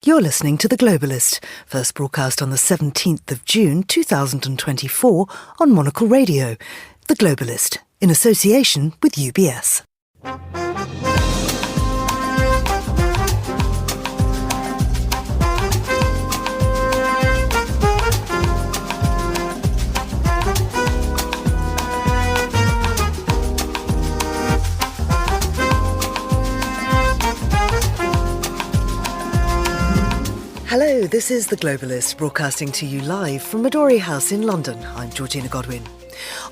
You're listening to The Globalist, first broadcast on the 17th of June 2024 on Monocle Radio. The Globalist, in association with UBS. Hello, this is The Globalist, broadcasting to you live from Midori House in London. I'm Georgina Godwin.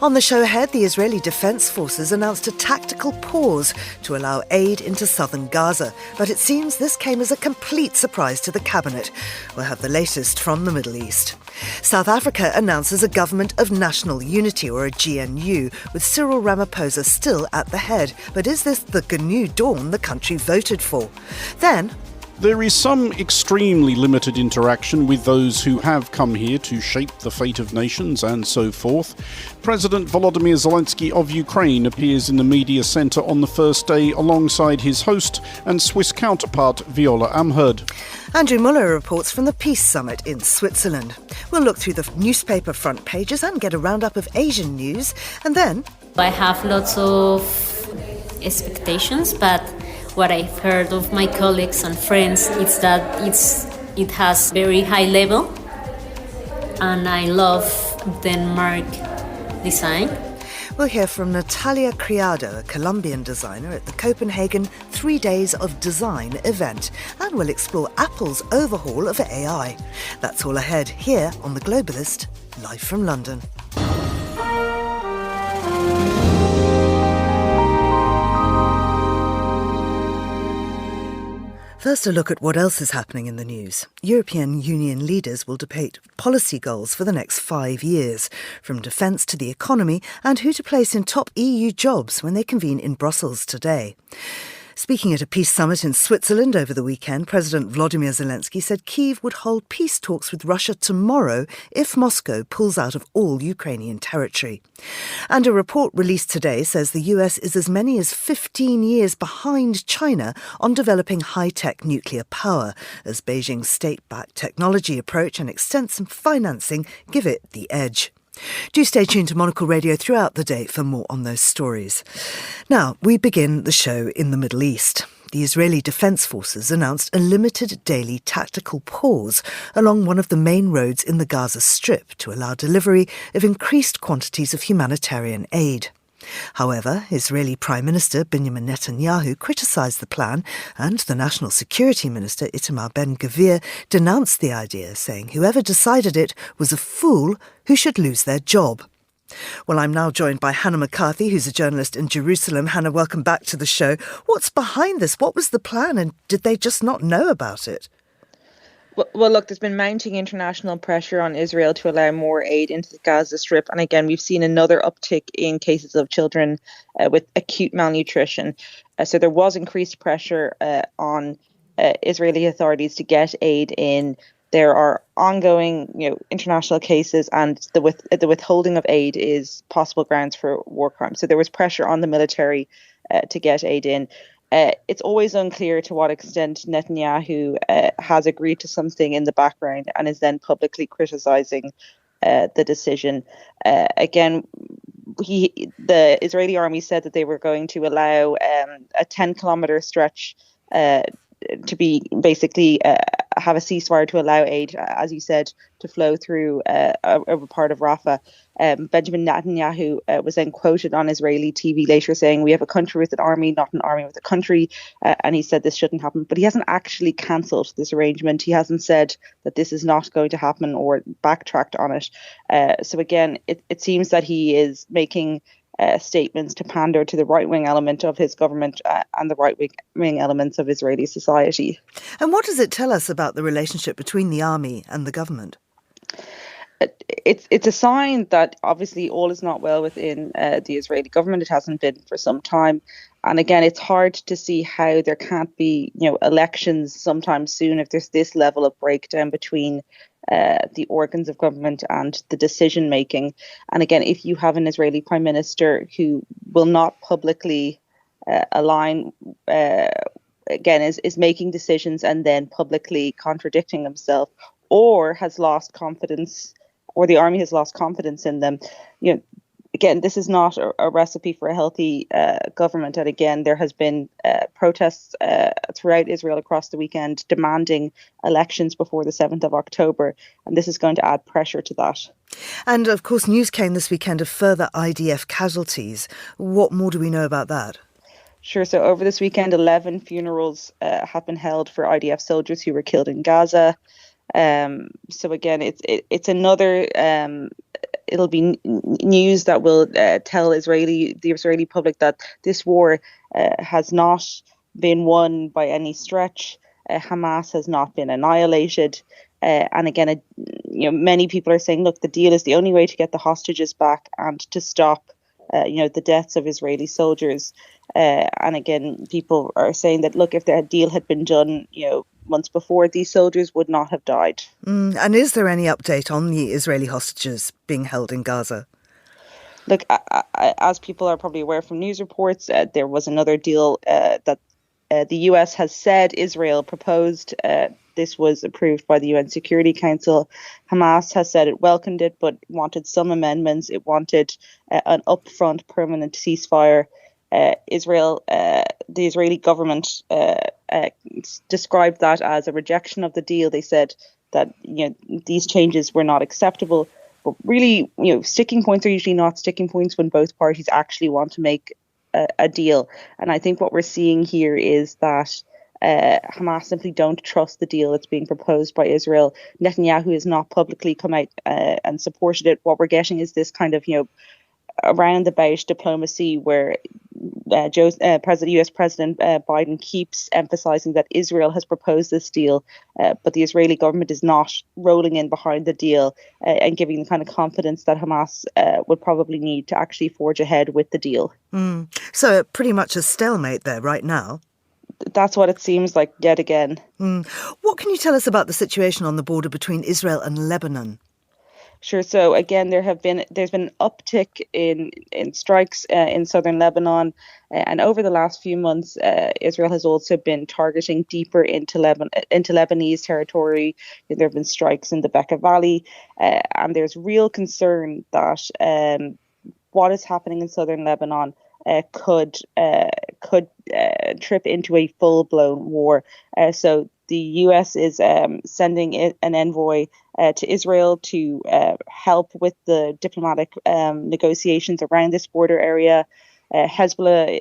On the show ahead, the Israeli Defence Forces announced a tactical pause to allow aid into southern Gaza. But it seems this came as a complete surprise to the cabinet. We'll have the latest from the Middle East. South Africa announces a government of national unity, or a GNU, with Cyril Ramaphosa still at the head. But is this the GNU Dawn the country voted for? Then, there is some extremely limited interaction with those who have come here to shape the fate of nations and so forth. President Volodymyr Zelensky of Ukraine appears in the media centre on the first day alongside his host and Swiss counterpart Viola Amherd. Andrew Muller reports from the Peace Summit in Switzerland. We'll look through the newspaper front pages and get a roundup of Asian news. And then, I have lots of expectations, but what I've heard of my colleagues and friends is that it has very high level, and I love Denmark design. We'll hear from Natalia Criado, a Colombian designer at the Copenhagen 3 Days of Design event, and we'll explore Apple's overhaul of AI. That's all ahead here on The Globalist, live from London. First, a look at what else is happening in the news. European Union leaders will debate policy goals for the next 5 years, from defence to the economy, and who to place in top EU jobs when they convene in Brussels today. Speaking at a peace summit in Switzerland over the weekend, President Volodymyr Zelensky said Kyiv would hold peace talks with Russia tomorrow if Moscow pulls out of all Ukrainian territory. And a report released today says the US is as many as 15 years behind China on developing high-tech nuclear power, as Beijing's state-backed technology approach and extensive financing give it the edge. Do stay tuned to Monocle Radio throughout the day for more on those stories. Now, we begin the show in the Middle East. The Israeli Defence Forces announced a limited daily tactical pause along one of the main roads in the Gaza Strip to allow delivery of increased quantities of humanitarian aid. However, Israeli Prime Minister Benjamin Netanyahu criticised the plan, and the National Security Minister Itamar Ben-Gvir denounced the idea, saying whoever decided it was a fool who should lose their job. Well, I'm now joined by Hannah McCarthy, who's a journalist in Jerusalem. Hannah, welcome back to the show. What's behind this? What was the plan, and did they just not know about it? Well, look, there's been mounting international pressure on Israel to allow more aid into the Gaza Strip. And again, we've seen another uptick in cases of children with acute malnutrition. So there was increased pressure on Israeli authorities to get aid in. There are ongoing, international cases, and the withholding of aid is possible grounds for war crimes. So there was pressure on the military to get aid in. It's always unclear to what extent Netanyahu has agreed to something in the background and is then publicly criticising the decision. Again, the Israeli army said that they were going to allow a 10-kilometre stretch to be basically have a ceasefire to allow aid, as you said, to flow through a part of Rafah. Benjamin Netanyahu was then quoted on Israeli TV later saying, "We have a country with an army, not an army with a country." And he said this shouldn't happen. But he hasn't actually cancelled this arrangement. He hasn't said that this is not going to happen or backtracked on it. So again, it seems that he is making statements to pander to the right-wing element of his government and the right-wing elements of Israeli society. And what does it tell us about the relationship between the army and the government? It's a sign that obviously all is not well within the Israeli government. It hasn't been for some time. And again, it's hard to see how there can't be, elections sometime soon if there's this level of breakdown between the organs of government and the decision making. And again, if you have an Israeli prime minister who will not publicly align again is making decisions and then publicly contradicting himself, or has lost confidence, or the army has lost confidence in them. Again, this is not a recipe for a healthy government. And again, there has been protests throughout Israel across the weekend demanding elections before the 7th of October. And this is going to add pressure to that. And of course, news came this weekend of further IDF casualties. What more do we know about that? Sure. So over this weekend, 11 funerals have been held for IDF soldiers who were killed in Gaza. So again, it's another... it'll be news that will tell the Israeli public that this war has not been won by any stretch. Hamas has not been annihilated. And again, many people are saying, look, the deal is the only way to get the hostages back and to stop, the deaths of Israeli soldiers. And again, people are saying that, look, if the deal had been done, months before, these soldiers would not have died. And is there any update on the Israeli hostages being held in Gaza? Look, as people are probably aware from news reports, there was another deal that the US has said Israel proposed. This was approved by the UN Security Council. Hamas has said it welcomed it, but wanted some amendments. It wanted an upfront permanent ceasefire. The Israeli government described that as a rejection of the deal. They said that these changes were not acceptable. But really, sticking points are usually not sticking points when both parties actually want to make a deal. And I think what we're seeing here is that Hamas simply don't trust the deal that's being proposed by Israel. Netanyahu has not publicly come out and supported it. What we're getting is this kind of around the about diplomacy where US President Biden keeps emphasizing that Israel has proposed this deal, but the Israeli government is not rolling in behind the deal and giving the kind of confidence that Hamas would probably need to actually forge ahead with the deal. So pretty much a stalemate there right now. That's what it seems like yet again. What can you tell us about the situation on the border between Israel and Lebanon? Sure. So again, there's been an uptick in strikes in southern Lebanon, and over the last few months, Israel has also been targeting deeper into Lebanese territory. There have been strikes in the Bekaa Valley, and there's real concern that what is happening in southern Lebanon could trip into a full-blown war. So the US is sending an envoy to Israel to help with the diplomatic negotiations around this border area. Hezbollah,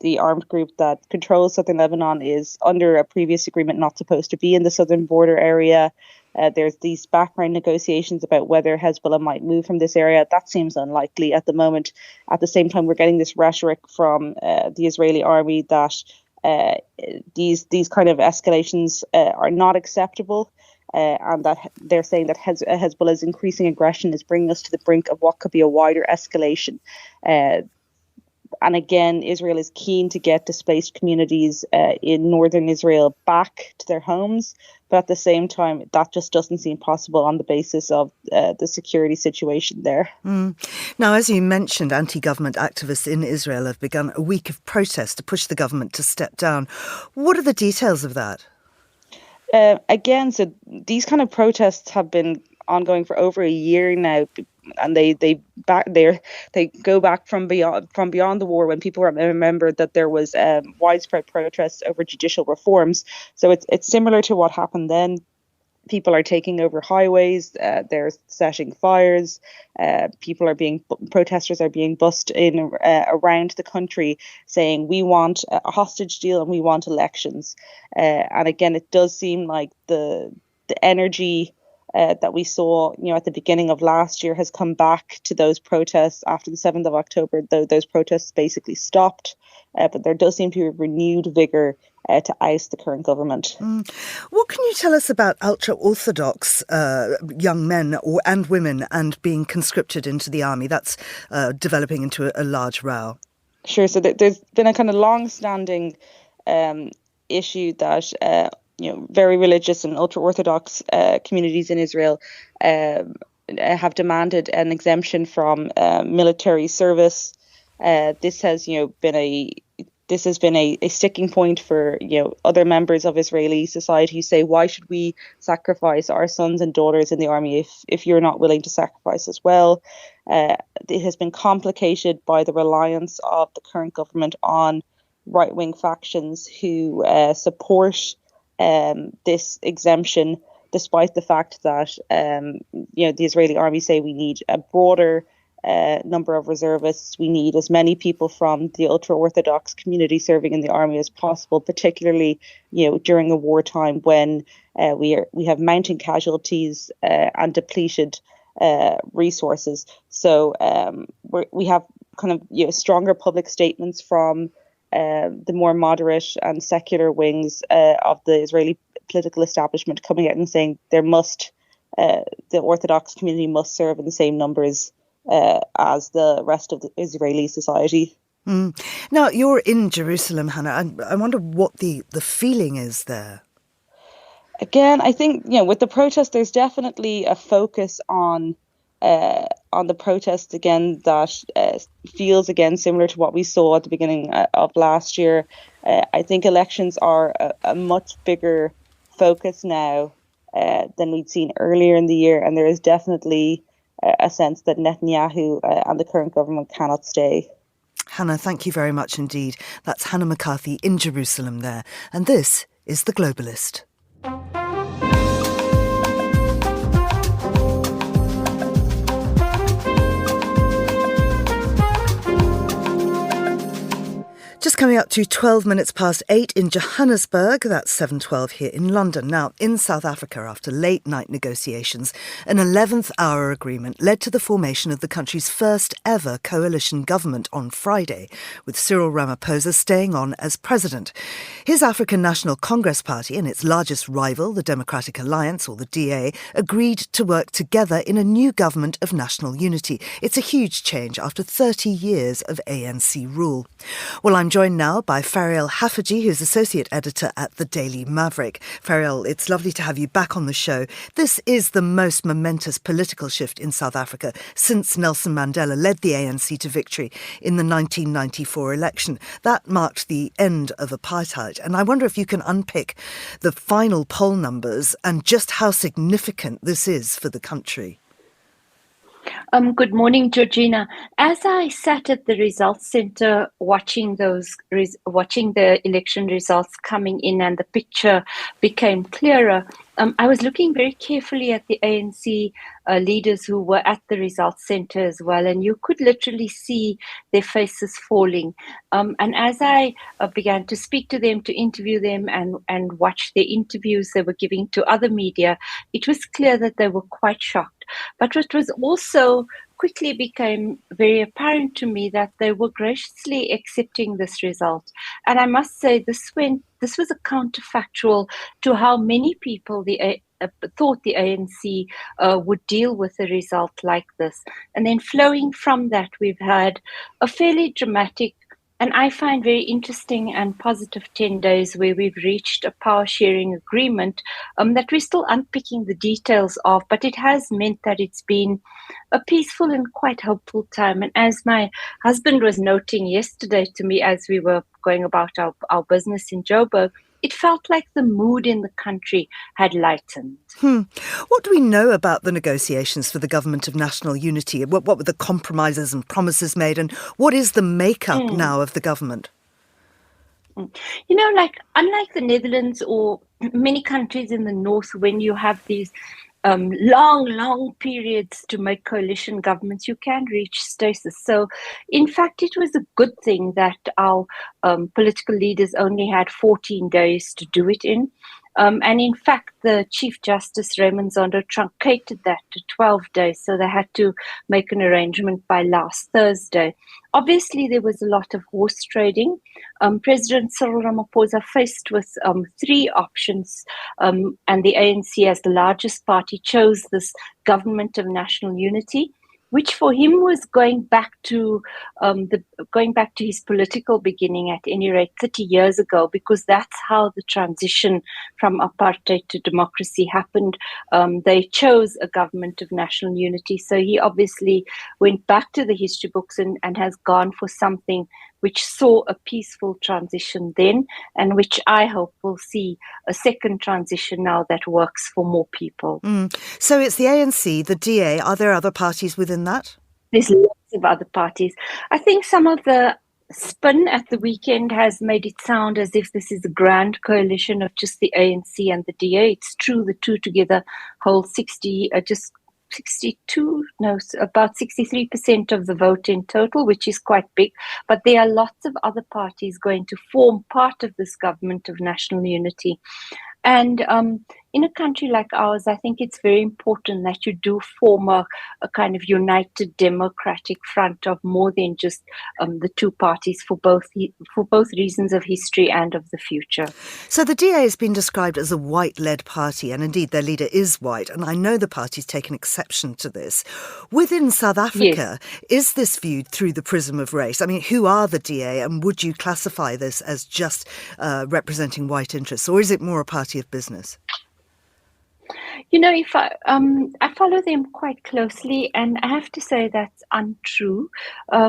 the armed group that controls southern Lebanon, is under a previous agreement not supposed to be in the southern border area. There's these background negotiations about whether Hezbollah might move from this area. That seems unlikely at the moment. At the same time, we're getting this rhetoric from the Israeli army that these kind of escalations are not acceptable, and that they're saying that Hezbollah's increasing aggression is bringing us to the brink of what could be a wider escalation. And again, Israel is keen to get displaced communities in northern Israel back to their homes. But at the same time, that just doesn't seem possible on the basis of the security situation there. Now, as you mentioned, anti-government activists in Israel have begun a week of protest to push the government to step down. What are the details of that? Again, so these kind of protests have been ongoing for over a year now, and they go back from beyond the war, when people remember that there was widespread protests over judicial reforms. So it's similar to what happened then. People are taking over highways. They're setting fires. Protesters are being bussed in around the country, saying we want a hostage deal and we want elections. And again, it does seem like the energy that we saw, at the beginning of last year has come back to those protests after the 7th of October. Though those protests basically stopped, but there does seem to be a renewed vigour to oust the current government. What can you tell us about ultra-Orthodox young men and women and being conscripted into the army? That's developing into a large row. Sure. So there's been a kind of long-standing issue that very religious and ultra-Orthodox communities in Israel have demanded an exemption from military service. This has been this has been a sticking point for other members of Israeli society who say, why should we sacrifice our sons and daughters in the army if you're not willing to sacrifice as well? It has been complicated by the reliance of the current government on right-wing factions who support this exemption, despite the fact that the Israeli army say we need a broader number of reservists. We need as many people from the ultra-Orthodox community serving in the army as possible, particularly during a wartime when we have mounting casualties and depleted resources. So we have kind of stronger public statements from the more moderate and secular wings of the Israeli political establishment coming out and saying the Orthodox community must serve in the same numbers as the rest of the Israeli society. Now, you're in Jerusalem, Hannah. I wonder what the feeling is there. Again, I think with the protest, there's definitely a focus on the protest again that feels again similar to what we saw at the beginning of last year. I think elections are a much bigger focus now than we'd seen earlier in the year, and there is definitely a sense that Netanyahu and the current government cannot stay. Hannah, thank you very much indeed. That's Hannah McCarthy in Jerusalem there. And this is The Globalist. Just coming up to 12 minutes past 8 in Johannesburg, that's 7:12 here in London. Now, in South Africa, after late night negotiations, an 11th hour agreement led to the formation of the country's first ever coalition government on Friday, with Cyril Ramaphosa staying on as president. His African National Congress Party and its largest rival, the Democratic Alliance, or the DA, agreed to work together in a new government of national unity. It's a huge change after 30 years of ANC rule. Well, I'm joined now by Fariel Haffajee, who's Associate Editor at the Daily Maverick. Fariel, it's lovely to have you back on the show. This is the most momentous political shift in South Africa since Nelson Mandela led the ANC to victory in the 1994 election. That marked the end of apartheid. And I wonder if you can unpick the final poll numbers and just how significant this is for the country. Good morning, Georgina. As I sat at the results centre watching the election results coming in and the picture became clearer, I was looking very carefully at the ANC leaders who were at the results centre as well, and you could literally see their faces falling. And as I began to speak to them, to interview them and watch the interviews they were giving to other media, it was clear that they were quite shocked. But what was also quickly became very apparent to me that they were graciously accepting this result. And I must say this was a counterfactual to how many people thought the ANC would deal with a result like this. And then flowing from that, we've had a fairly dramatic and I find very interesting and positive 10 days where we've reached a power sharing agreement that we're still unpicking the details of, but it has meant that it's been a peaceful and quite hopeful time. And as my husband was noting yesterday to me as we were going about our business in Joburg, it felt like the mood in the country had lightened. What do we know about the negotiations for the government of national unity? What were the compromises and promises made, and what is the makeup now of the government? You know, unlike the Netherlands or many countries in the north, when you have these long periods to make coalition governments, you can reach stasis. So, in fact, it was a good thing that our political leaders only had 14 days to do it in. And in fact, the Chief Justice, Raymond Zondo, truncated that to 12 days. So they had to make an arrangement by last Thursday. Obviously, there was a lot of horse trading. President Cyril Ramaphosa faced with three options, and the ANC, as the largest party, chose this government of national unity, which for him was going back to his political beginning, at any rate 30 years ago, because that's how the transition from apartheid to democracy happened. They chose a government of national unity. So he obviously went back to the history books and has gone for something which saw a peaceful transition then, and which I hope will see a second transition now that works for more people. So it's the ANC, the DA. Are there other parties within that? There's lots of other parties. I think some of the spin at the weekend has made it sound as if this is a grand coalition of just the ANC and the DA. It's true, the two together hold about 63% of the vote in total, which is quite big. But there are lots of other parties going to form part of this government of national unity. And in a country like ours, I think it's very important that you do form a kind of united democratic front of more than just the two parties for both reasons of history and of the future. So the DA has been described as a white-led party, and indeed their leader is white, and I know the party's taken exception to this. Within South Africa, is this viewed through the prism of race? I mean, who are the DA, and would you classify this as just representing white interests, or is it more a party of business? You know, if I follow them quite closely, and I have to say that's untrue,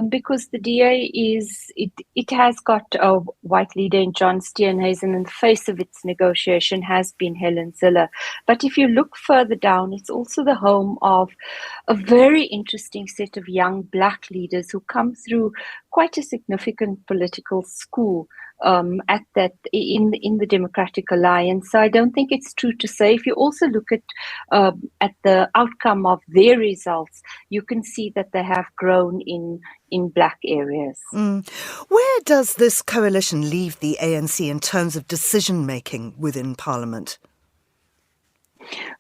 because the DA it has got a white leader in John Steenhuisen, and the face of its negotiation has been Helen Zille. But if you look further down, it's also the home of a very interesting set of young black leaders who come through quite a significant political school at that in the Democratic Alliance. So I don't think it's true to say. If you also look at the outcome of their results, you can see that they have grown in black areas. Where does this coalition leave the ANC in terms of decision making within Parliament?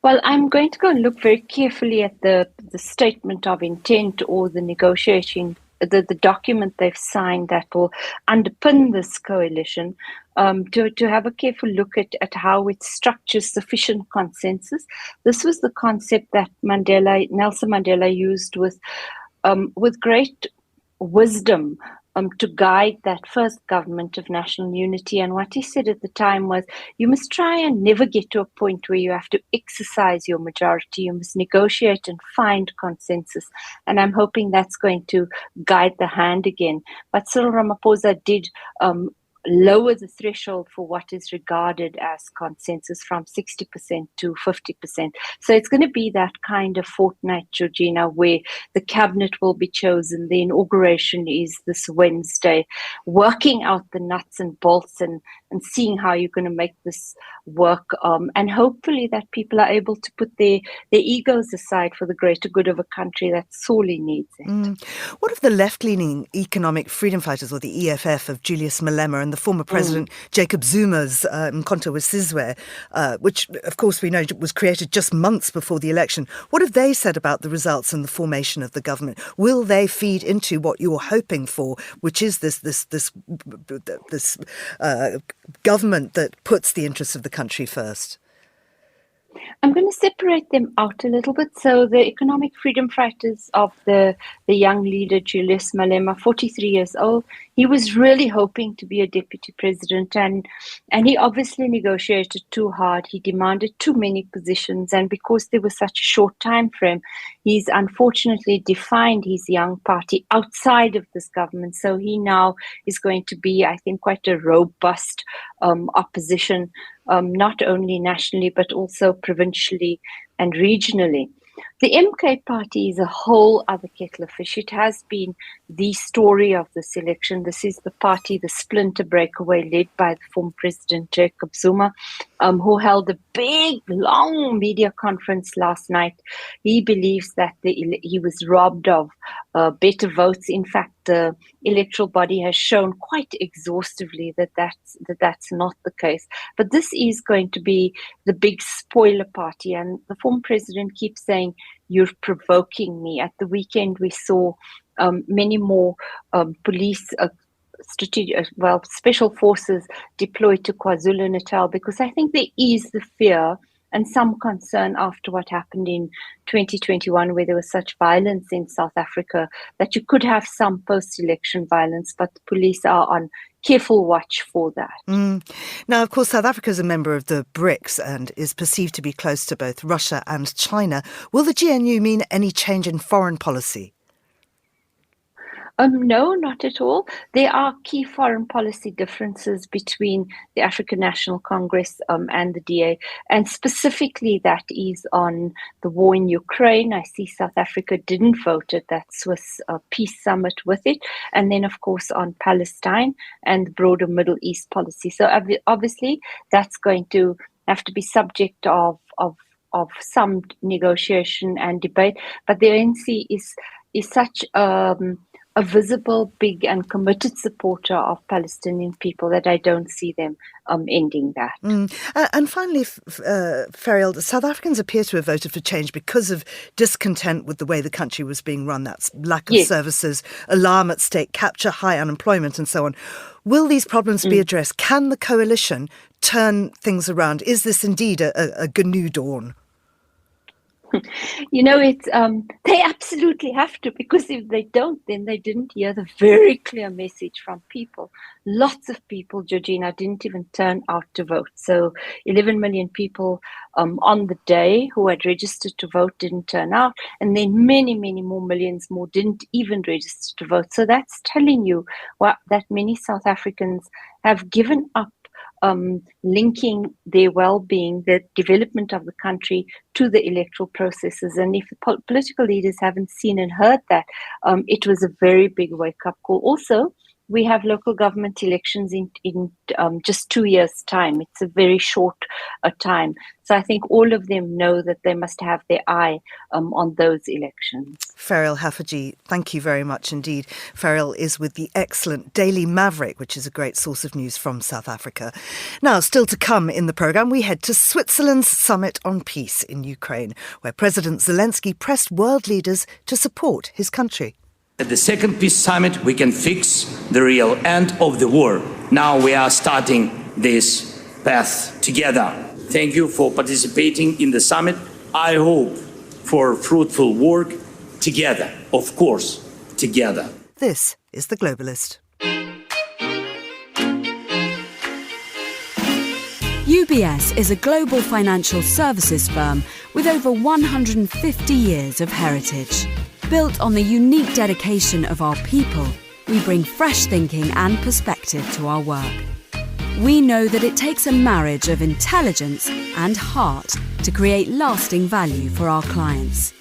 Well, I'm going to go and look very carefully at the statement of intent or the negotiating. The document they've signed that will underpin this coalition, to have a careful look at how it structures sufficient consensus. This was the concept that Nelson Mandela used with great wisdom to guide that first government of national unity. And what he said at the time was, you must try and never get to a point where you have to exercise your majority. You must negotiate and find consensus. And I'm hoping that's going to guide the hand again. But Cyril Ramaphosa did lower the threshold for what is regarded as consensus from 60% to 50%. So it's going to be that kind of fortnight, Georgina, where the cabinet will be chosen. The inauguration is this Wednesday, working out the nuts and bolts and seeing how you're going to make this work. And hopefully that people are able to put their egos aside for the greater good of a country that sorely needs it. What of the left-leaning economic freedom fighters, or the EFF of Julius Malema and the former President Jacob Zuma's Mkhonto weSizwe, which, of course, we know was created just months before the election? What have they said about the results and the formation of the government? Will they feed into what you're hoping for, which is this government that puts the interests of the country first? I'm going to separate them out a little bit. So the economic freedom fighters of the young leader, Julius Malema, 43 years old, he was really hoping to be a deputy president, and he obviously negotiated too hard. He demanded too many positions, and because there was such a short time frame, he's unfortunately defined his young party outside of this government. So he now is going to be, I think, quite a robust opposition, not only nationally but also provincially and regionally. The MK party is a whole other kettle of fish. It has been the story of this election. This is the party, the splinter breakaway led by the former President Jacob Zuma, who held a big, long media conference last night. He believes that he was robbed of better votes. In fact, the electoral body has shown quite exhaustively that that's not the case. But this is going to be the big spoiler party. And the former president keeps saying, "You're provoking me." At the weekend, we saw many more police special forces deployed to KwaZulu-Natal, because I think there is the fear and some concern after what happened in 2021, where there was such violence in South Africa, that you could have some post-election violence, but the police are on careful watch for that. Now, of course, South Africa is a member of the BRICS and is perceived to be close to both Russia and China. Will the GNU mean any change in foreign policy? No, not at all. There are key foreign policy differences between the African National Congress and the DA, and specifically that is on the war in Ukraine. I see South Africa didn't vote at that Swiss peace summit with it, and then of course on Palestine and the broader Middle East policy. So obviously that's going to have to be subject of some negotiation and debate, but the ANC is such a visible, big and committed supporter of Palestinian people that I don't see them ending that. And finally, Ferial, South Africans appear to have voted for change because of discontent with the way the country was being run. That's lack of services, alarm at state capture, high unemployment and so on. Will these problems be addressed? Can the coalition turn things around? Is this indeed a GNU dawn? It's they absolutely have to, because if they don't, then they didn't hear the very clear message from people. Lots of people, Georgina, didn't even turn out to vote. So 11 million people on the day who had registered to vote didn't turn out, and then many, many more millions more didn't even register to vote. So that's telling you that many South Africans have given up linking their well-being, the development of the country, to the electoral processes. And if the political leaders haven't seen and heard that, it was a very big wake-up call. Also, we have local government elections in just 2 years' time. It's a very short time. So I think all of them know that they must have their eye on those elections. Ferial Haffajee, thank you very much indeed. Ferial is with the excellent Daily Maverick, which is a great source of news from South Africa. Now, still to come in the programme, we head to Switzerland's Summit on Peace in Ukraine, where President Zelensky pressed world leaders to support his country. At the second peace summit, we can fix the real end of the war. Now we are starting this path together. Thank you for participating in the summit. I hope for fruitful work together, of course, together. This is The Globalist. UBS is a global financial services firm with over 150 years of heritage. Built on the unique dedication of our people, we bring fresh thinking and perspective to our work. We know that it takes a marriage of intelligence and heart to create lasting value for our clients.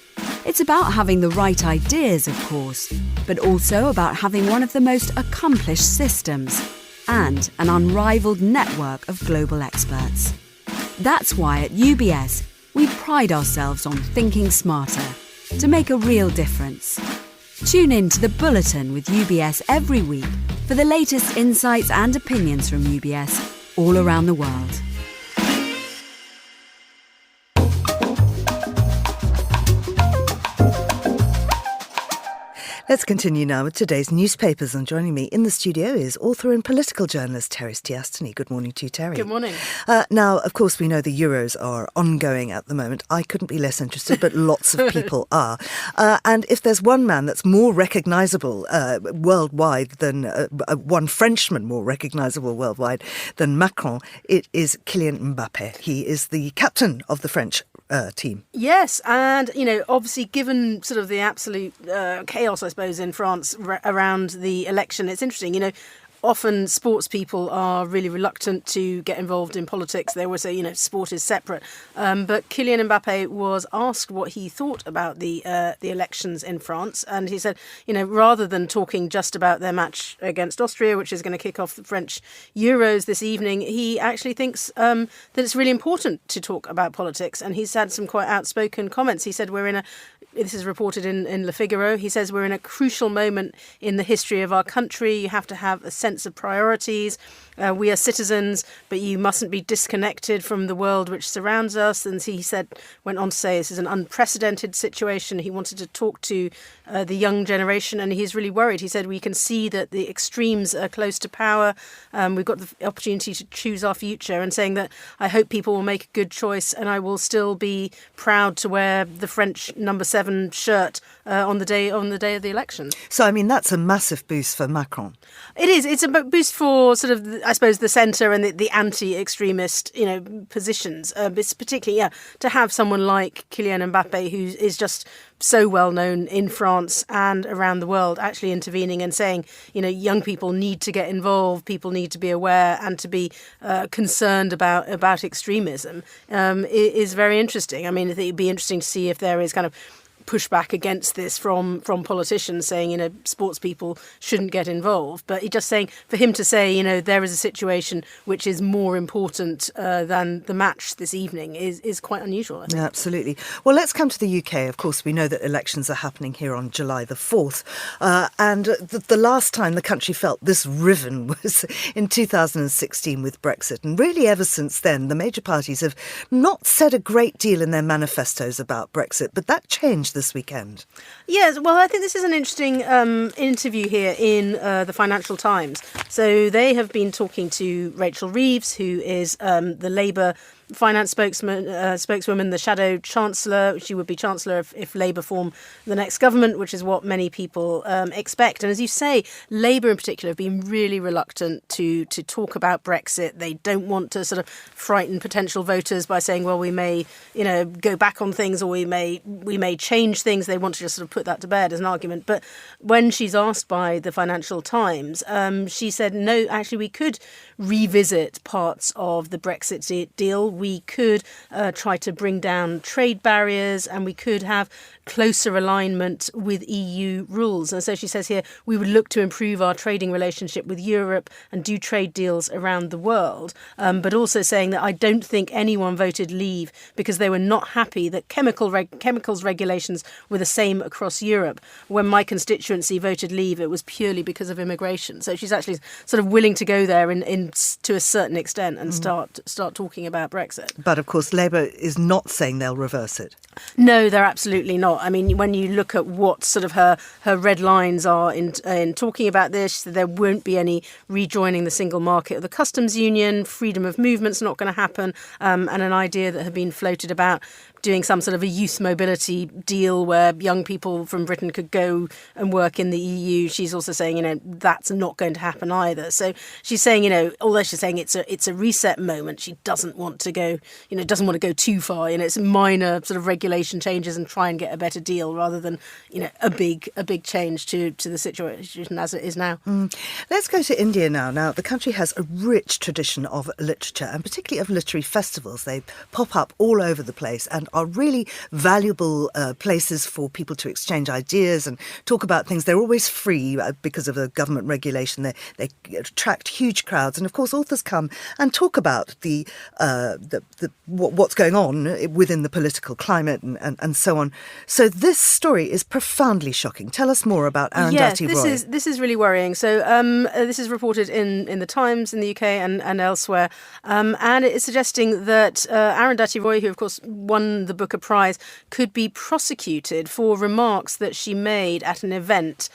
It's about having the right ideas, of course, but also about having one of the most accomplished systems and an unrivaled network of global experts. That's why at UBS, we pride ourselves on thinking smarter to make a real difference. Tune in to The Bulletin with UBS every week for the latest insights and opinions from UBS all around the world. Let's continue now with today's newspapers, and joining me in the studio is author and political journalist Terry Stiastany. Good morning to you, Terry. Good morning. Now, of course, we know the Euros are ongoing at the moment. I couldn't be less interested, but lots of people are. And if there's one man that's more recognisable worldwide than one Frenchman more recognisable worldwide than Macron, it is Kylian Mbappe. He is the captain of the French team. Yes, and, obviously given sort of the absolute chaos, I suppose, in France around the election, it's interesting, often sports people are really reluctant to get involved in politics. They always say, sport is separate. But Kylian Mbappe was asked what he thought about the elections in France. And he said, rather than talking just about their match against Austria, which is going to kick off the French Euros this evening, he actually thinks that it's really important to talk about politics. And he's had some quite outspoken comments. He said, this is reported in Le Figaro, he says we're in a crucial moment in the history of our country. You have to have a sense of priorities. We are citizens, but you mustn't be disconnected from the world which surrounds us. And he went on to say this is an unprecedented situation. He wanted to talk to the young generation, and he's really worried. He said we can see that the extremes are close to power. We've got the opportunity to choose our future, and saying that I hope people will make a good choice, and I will still be proud to wear the French number 7 shirt on the day of the election. So, that's a massive boost for Macron. It is. It's a boost for sort of, I suppose, the centre and the anti-extremist, positions. It's particularly, to have someone like Kylian Mbappe, who is just so well known in France and around the world, actually intervening and saying, young people need to get involved, people need to be aware and to be concerned about extremism, is very interesting. I mean, I think it'd be interesting to see if there is kind of pushback against this from politicians saying, sports people shouldn't get involved. But he's just saying, for him to say, there is a situation which is more important than the match this evening is quite unusual, I think. Absolutely. Well, let's come to the UK. Of course, we know that elections are happening here on July the 4th. And the last time the country felt this riven was in 2016 with Brexit. And really, ever since then, the major parties have not said a great deal in their manifestos about Brexit. But that changed this weekend. Yes, well, I think this is an interesting interview here in the Financial Times. So they have been talking to Rachel Reeves, who is the Labour finance spokeswoman, the shadow chancellor. She would be chancellor if Labour form the next government, which is what many people expect. And as you say, Labour in particular have been really reluctant to talk about Brexit. They don't want to sort of frighten potential voters by saying, well, we may, go back on things, or we may change things. They want to just sort of put that to bed as an argument. But when she's asked by the Financial Times, she said, no, actually, we could revisit parts of the Brexit deal. We could try to bring down trade barriers, and we could have closer alignment with EU rules. And so she says here, we would look to improve our trading relationship with Europe and do trade deals around the world. But also saying that I don't think anyone voted leave because they were not happy that chemicals regulations were the same across Europe. When my constituency voted leave, it was purely because of immigration. So she's actually sort of willing to go there in to a certain extent and start talking about Brexit. But of course, Labour is not saying they'll reverse it. No, they're absolutely not. I mean, when you look at what sort of her red lines are in talking about this, there won't be any rejoining the single market or the customs union, freedom of movement's not going to happen, and an idea that had been floated about doing some sort of a youth mobility deal where young people from Britain could go and work in the EU. She's also saying, that's not going to happen either. So she's saying, although she's saying it's a reset moment, she doesn't want to go, doesn't want to go too far. It's minor sort of regulation changes and try and get a better deal rather than, a big change to the situation as it is now. Let's go to India now. Now, the country has a rich tradition of literature and particularly of literary festivals. They pop up all over the place and are really valuable places for people to exchange ideas and talk about things. They're always free because of a government regulation. They attract huge crowds. And of course, authors come and talk about what's going on within the political climate and so on. So this story is profoundly shocking. Tell us more about Arundhati Roy. Yes, this is really worrying. So this is reported in the Times in the UK and elsewhere. And it is suggesting that Arundhati Roy, who of course won the Booker Prize, could be prosecuted for remarks that she made at an event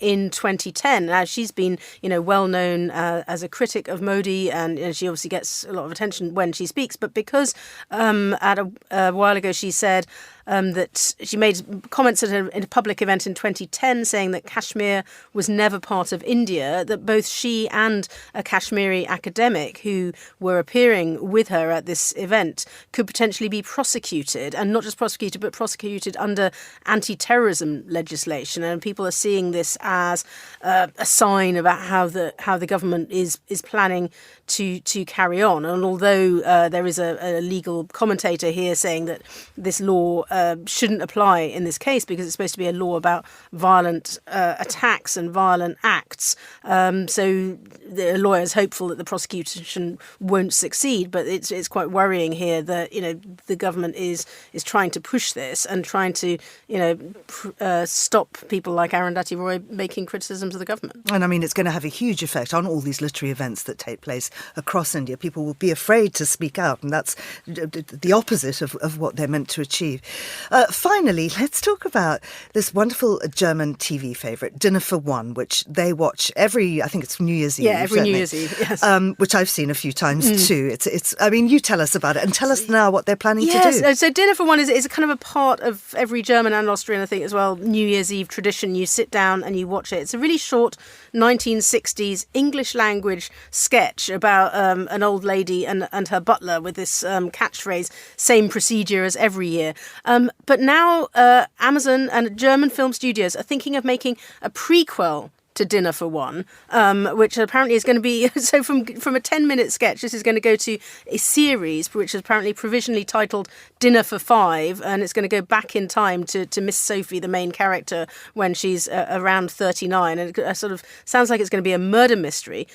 in 2010. Now, she's been, well known as a critic of Modi, and she obviously gets a lot of attention when she speaks. But because at a while ago she said that she made comments at a public event in 2010 saying that Kashmir was never part of India, that both she and a Kashmiri academic who were appearing with her at this event could potentially be prosecuted, and not just prosecuted, but prosecuted under anti-terrorism legislation. And people are seeing this as a sign about how the government is planning to carry on. And although there is a legal commentator here saying that this law shouldn't apply in this case because it's supposed to be a law about violent attacks and violent acts. So the lawyer is hopeful that the prosecution won't succeed, but it's quite worrying here that the government is trying to push this and trying to stop people like Arundhati Roy making criticisms of the government. And I mean, it's going to have a huge effect on all these literary events that take place across India. People will be afraid to speak out, and that's the opposite of what they're meant to achieve. Finally, let's talk about this wonderful German TV favourite, Dinner for One, which they watch I think it's New Year's Eve. Yeah, every New certainly. Year's Eve, yes. Which I've seen a few times too. It's. I mean, you tell us about it and tell us now what they're planning to do. Yes, so Dinner for One is a kind of a part of every German and Austrian, I think, as well, New Year's Eve tradition. You sit down and you watch it. It's a really short 1960s English language sketch about an old lady and her butler with this catchphrase, same procedure as every year. But now Amazon and German film studios are thinking of making a prequel to Dinner for One, which apparently is going to be, so from a 10-minute sketch, this is going to go to a series which is apparently provisionally titled Dinner for Five, and it's going to go back in time to Miss Sophie, the main character, when she's around 39, and it sort of sounds like it's going to be a murder mystery.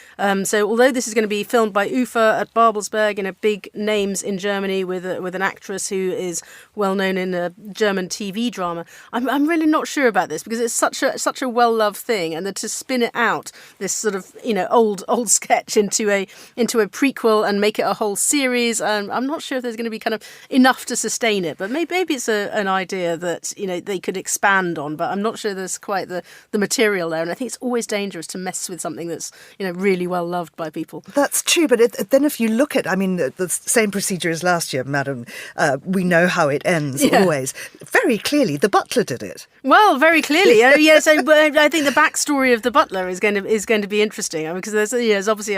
So although this is going to be filmed by Ufer at Babelsberg, big names in Germany with an actress who is well known in a German TV drama, I'm really not sure about this because it's such a well-loved thing, and to spin it out, this sort of old sketch into a prequel and make it a whole series. I'm not sure if there's going to be kind of enough to sustain it, but maybe it's an idea that they could expand on. But I'm not sure there's quite the material there, and I think it's always dangerous to mess with something that's really well loved by people. That's true, but then if you look at, the same procedure as last year, madam. We know how it ends always. Very clearly, the butler did it. Well, very clearly, yes. I think the backstory of the butler is going to be interesting because there's obviously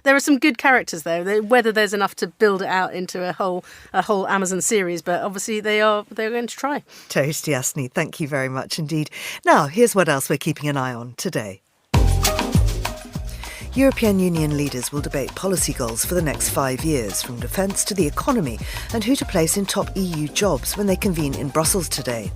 there are some good characters there. Whether there's enough to build it out into a whole Amazon series, but obviously they're going to try. Terry Stiasny, thank you very much indeed. Now, here's what else we're keeping an eye on today. European Union leaders will debate policy goals for the next 5 years, from defence to the economy, and who to place in top EU jobs when they convene in Brussels today.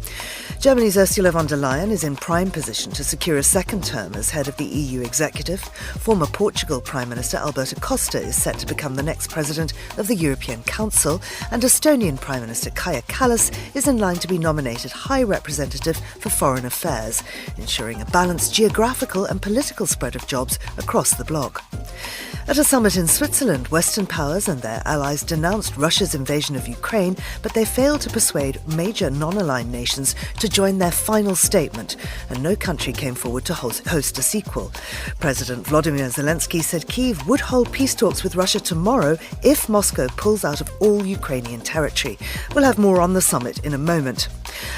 Germany's Ursula von der Leyen is in prime position to secure a second term as head of the EU executive. Former Portugal Prime Minister Alberto Costa is set to become the next president of the European Council, and Estonian Prime Minister Kaja Kallas is in line to be nominated High Representative for Foreign Affairs, ensuring a balanced geographical and political spread of jobs across the bloc. At a summit in Switzerland, Western powers and their allies denounced Russia's invasion of Ukraine, but they failed to persuade major non-aligned nations to join their final statement, and no country came forward to host a sequel. President Volodymyr Zelensky said Kyiv would hold peace talks with Russia tomorrow if Moscow pulls out of all Ukrainian territory. We'll have more on the summit in a moment.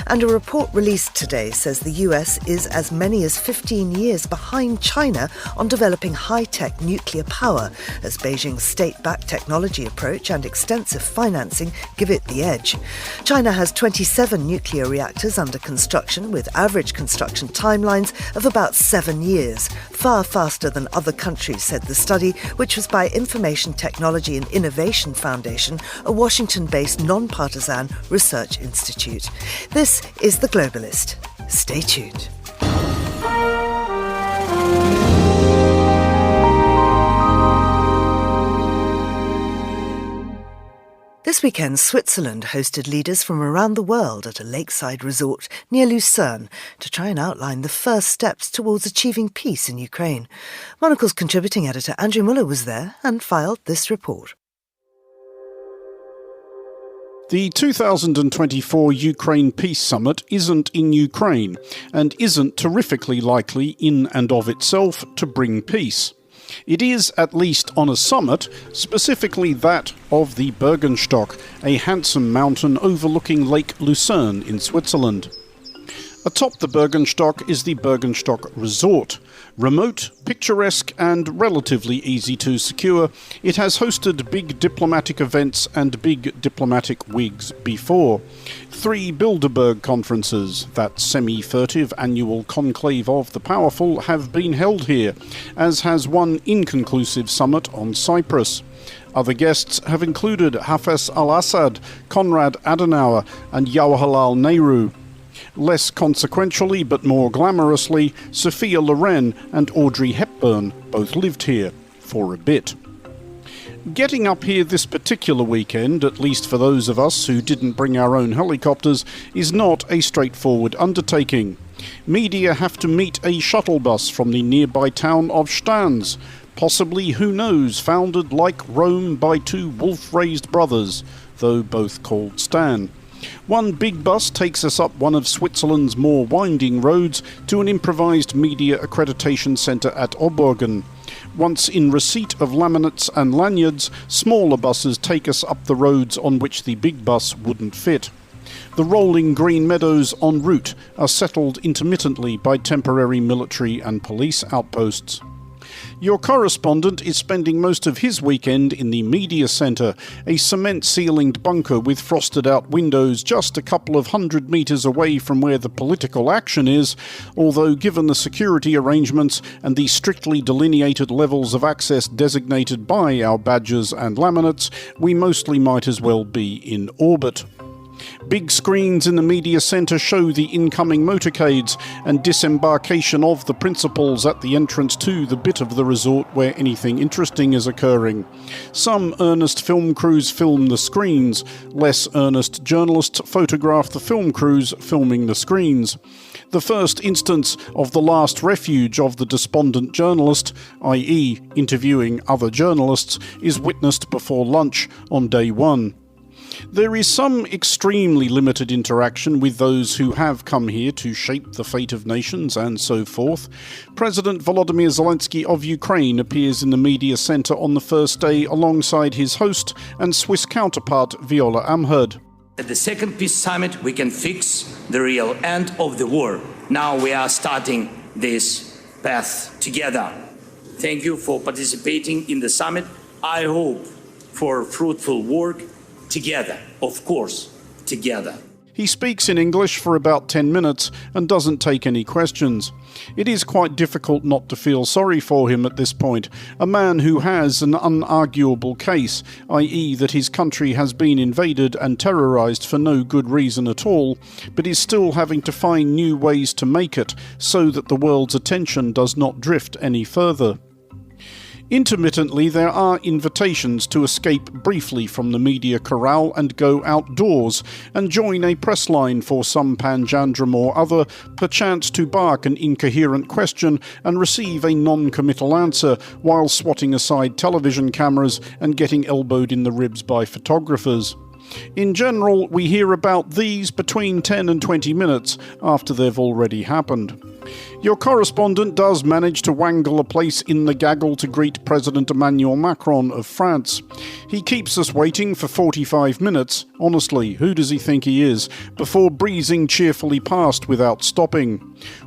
And a report released today says the US is as many as 15 years behind China on developing high-tech nuclear power, as Beijing's state-backed technology approach and extensive financing give it the edge. China has 27 nuclear reactors under construction, with average construction timelines of about 7 years, far faster than other countries, said the study, which was by Information Technology and Innovation Foundation, a Washington-based non-partisan research institute. This is The Globalist. Stay tuned. This weekend, Switzerland hosted leaders from around the world at a lakeside resort near Lucerne to try and outline the first steps towards achieving peace in Ukraine. Monocle's contributing editor Andrew Muller was there and filed this report. The 2024 Ukraine Peace Summit isn't in Ukraine and isn't terrifically likely in and of itself to bring peace. It is, at least on a summit, specifically that of the Bergenstock, a handsome mountain overlooking Lake Lucerne in Switzerland. Atop the Bergenstock is the Bergenstock Resort. Remote, picturesque and relatively easy to secure, it has hosted big diplomatic events and big diplomatic wigs before. 3 Bilderberg conferences, that semi-furtive annual conclave of the powerful, have been held here, as has one inconclusive summit on Cyprus. Other guests have included Hafez al-Assad, Konrad Adenauer and Jawaharlal Nehru. Less consequentially, but more glamorously, Sophia Loren and Audrey Hepburn both lived here for a bit. Getting up here this particular weekend, at least for those of us who didn't bring our own helicopters, is not a straightforward undertaking. Media have to meet a shuttle bus from the nearby town of Stans, possibly, who knows, founded like Rome by 2 wolf-raised brothers, though both called Stan. One big bus takes us up one of Switzerland's more winding roads to an improvised media accreditation centre at Obergen. Once in receipt of laminates and lanyards, smaller buses take us up the roads on which the big bus wouldn't fit. The rolling green meadows en route are settled intermittently by temporary military and police outposts. Your correspondent is spending most of his weekend in the media centre, a cement-ceilinged bunker with frosted-out windows just a couple of 100 metres away from where the political action is, although given the security arrangements and the strictly delineated levels of access designated by our badges and laminates, we mostly might as well be in orbit. Big screens in the media centre show the incoming motorcades and disembarkation of the principals at the entrance to the bit of the resort where anything interesting is occurring. Some earnest film crews film the screens, less earnest journalists photograph the film crews filming the screens. The first instance of the last refuge of the despondent journalist, i.e. interviewing other journalists, is witnessed before lunch on day one. There is some extremely limited interaction with those who have come here to shape the fate of nations and so forth. President Volodymyr Zelensky of Ukraine appears in the media centre on the first day alongside his host and Swiss counterpart Viola Amherd. At the second peace summit, we can fix the real end of the war. Now we are starting this path together. Thank you for participating in the summit. I hope for fruitful work together, of course, together. He speaks in English for about 10 minutes and doesn't take any questions. It is quite difficult not to feel sorry for him at this point, a man who has an unarguable case, i.e. that his country has been invaded and terrorised for no good reason at all, but is still having to find new ways to make it so that the world's attention does not drift any further. Intermittently, there are invitations to escape briefly from the media corral and go outdoors and join a press line for some panjandrum or other, perchance to bark an incoherent question and receive a non-committal answer while swatting aside television cameras and getting elbowed in the ribs by photographers. In general, we hear about these between 10 and 20 minutes after they've already happened. Your correspondent does manage to wangle a place in the gaggle to greet President Emmanuel Macron of France. He keeps us waiting for 45 minutes, honestly, who does he think he is, before breezing cheerfully past without stopping.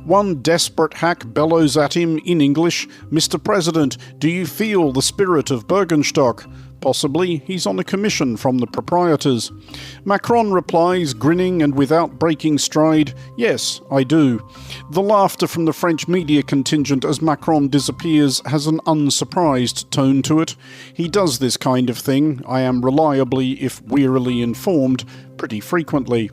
One desperate hack bellows at him in English, "Mr. President, do you feel the spirit of Bürgerstock?" Possibly he's on a commission from the proprietors. Macron replies, grinning and without breaking stride, "Yes, I do." The laughter from the French media contingent as Macron disappears has an unsurprised tone to it. He does this kind of thing, I am reliably, if wearily informed, pretty frequently.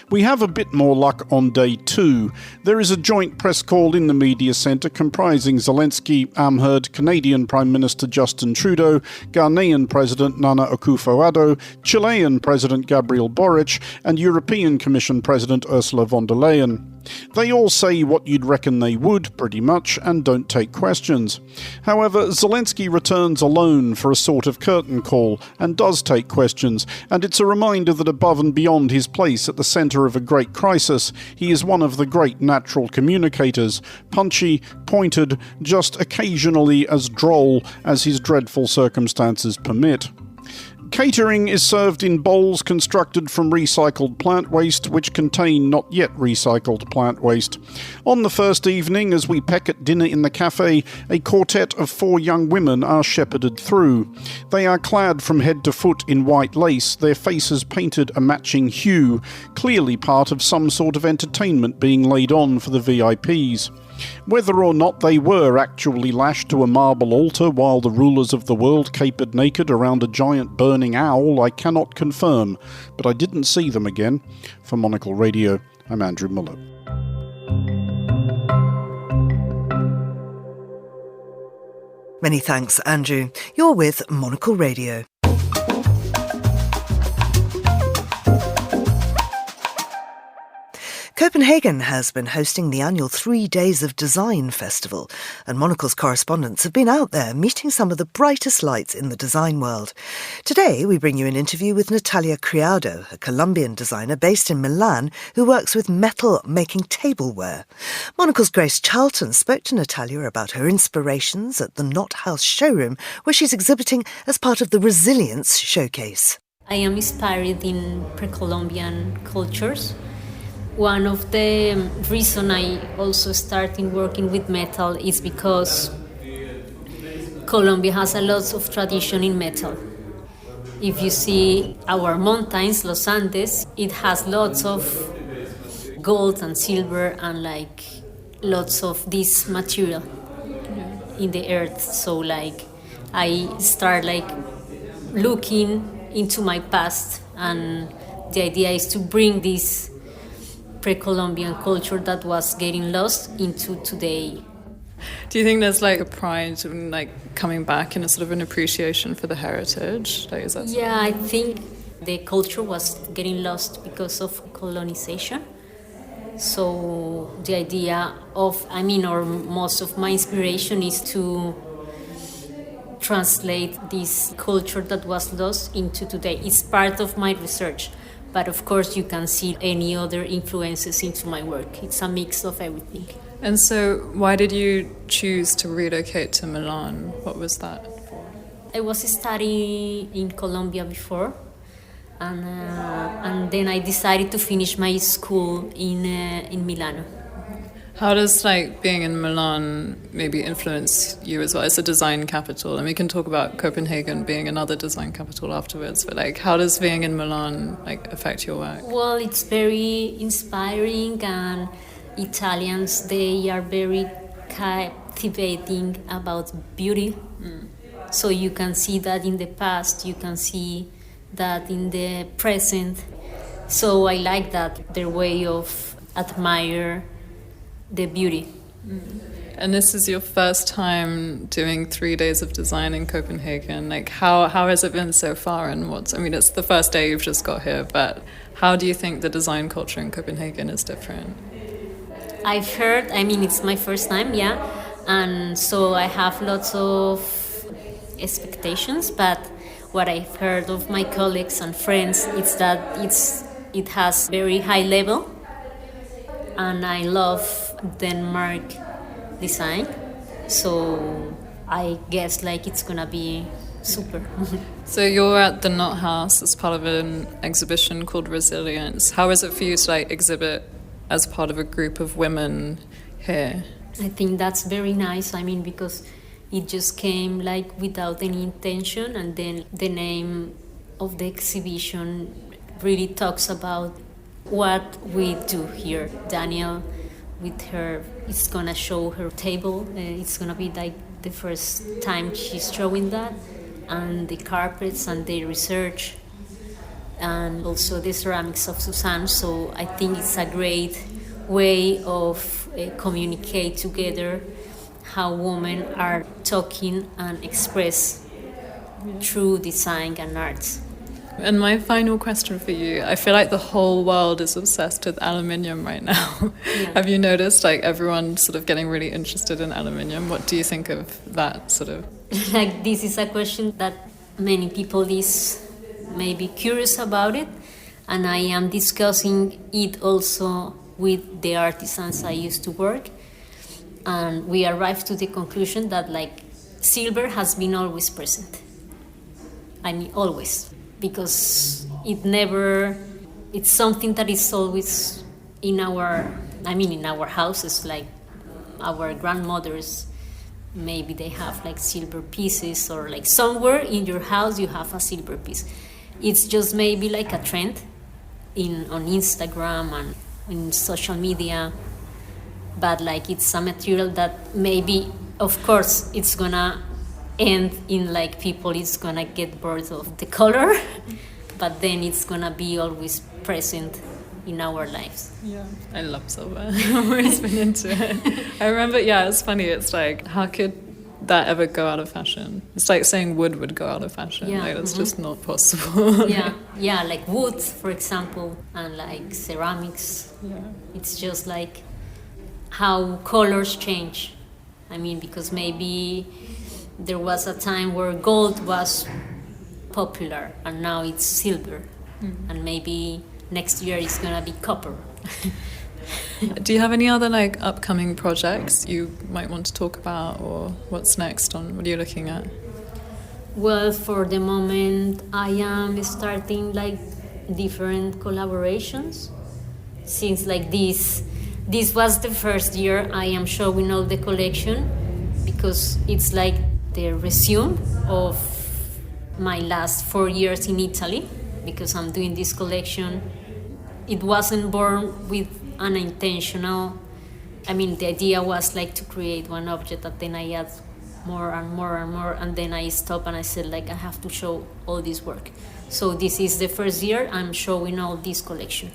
We have a bit more luck on day 2. There is a joint press call in the media centre comprising Zelensky, Amherd, Canadian Prime Minister Justin Trudeau, Ghanaian President Nana Akufo-Addo, Chilean President Gabriel Boric, and European Commission President Ursula von der Leyen. They all say what you'd reckon they would, pretty much, and don't take questions. However, Zelensky returns alone for a sort of curtain call, and does take questions, and it's a reminder that above and beyond his place at the centre of a great crisis, he is one of the great natural communicators, punchy, pointed, just occasionally as droll as his dreadful circumstances permit. Catering is served in bowls constructed from recycled plant waste, which contain not yet recycled plant waste. On the first evening, as we peck at dinner in the cafe, a quartet of 4 young women are shepherded through. They are clad from head to foot in white lace, their faces painted a matching hue, clearly part of some sort of entertainment being laid on for the VIPs. Whether or not they were actually lashed to a marble altar while the rulers of the world capered naked around a giant burning owl, I cannot confirm, but I didn't see them again. For Monocle Radio, I'm Andrew Muller. Many thanks, Andrew. You're with Monocle Radio. Copenhagen has been hosting the annual 3 Days of Design festival, and Monocle's correspondents have been out there meeting some of the brightest lights in the design world. Today we bring you an interview with Natalia Criado, a Colombian designer based in Milan who works with metal-making tableware. Monocle's Grace Charlton spoke to Natalia about her inspirations at the Knot House showroom, where she's exhibiting as part of the Resilience Showcase. I am inspired in pre-Columbian cultures. One of the reasons I also started working with metal is because Colombia has a lot of tradition in metal. If you see our mountains, Los Andes, it has lots of gold and silver and lots of this material in the earth. So I start looking into my past, and the idea is to bring this pre-Columbian culture that was getting lost into today. Do you think there's a pride in coming back and a sort of an appreciation for the heritage? Is that Yeah, I think the culture was getting lost because of colonization. So the idea of, or most of my inspiration is to translate this culture that was lost into today. It's part of my research. But of course, you can see any other influences into my work. It's a mix of everything. And so why did you choose to relocate to Milan? What was that for? I was studying in Colombia before, and then I decided to finish my school in Milano. How does being in Milan maybe influence you as well? It's a design capital, and we can talk about Copenhagen being another design capital afterwards. But how does being in Milan affect your work? Well, it's very inspiring, and Italians, they are very captivating about beauty. So you can see that in the past, you can see that in the present. So I like that, their way of admire the beauty. And this is your first time doing 3 days of design in Copenhagen. How has it been so far, and it's the first day you've just got here, but how do you think the design culture in Copenhagen is different? I've heard, it's my first time, yeah, and so I have lots of expectations, but what I've heard of my colleagues and friends is that it has very high level, and I love Denmark design, so I guess it's gonna be super. So you're at the Knot House as part of an exhibition called Resilience. How is it for you to exhibit as part of a group of women here? I think that's very nice, because it just came without any intention, and then the name of the exhibition really talks about what we do here. Daniel with her is gonna show her table. It's gonna be the first time she's showing that, and the carpets and the research, and also the ceramics of Suzanne. So I think it's a great way of communicate together how women are talking and express through design and arts. And my final question for you, I feel the whole world is obsessed with aluminium right now. Yeah. Have you noticed everyone sort of getting really interested in aluminium? What do you think of that sort of? This is a question that many people is maybe curious about it, and I am discussing it also with the artisans I used to work, and we arrived to the conclusion that silver has been always present. Always. Because it's something that is always in our houses, our grandmothers, maybe they have silver pieces, or somewhere in your house you have a silver piece. It's just maybe a trend on Instagram and in social media, but it's a material that maybe, of course, it's gonna end in people is gonna get bored of the color, but then it's gonna be always present in our lives. Yeah, I love silver. I've always been into it. I remember, it's funny, it's how could that ever go out of fashion? It's like saying wood would go out of fashion. Yeah, like, that's just not possible. yeah, like wood, for example, and like ceramics. Yeah. It's just like how colors change. I mean, because maybe there was a time where gold was popular and now it's silver, and maybe next year it's gonna be copper. Do you have any other like upcoming projects you might want to talk about, or what's next on what are you looking at? Well, for the moment, I am starting like different collaborations. Since like this was the first year I am showing all the collection, because it's like the resume of my last 4 years in Italy, because I'm doing this collection. It wasn't born with an intentional, I mean, the idea was like to create one object, and then I add more and more and more, and then I stopped and I said like I have to show all this work. So this is the first year I'm showing all this collection.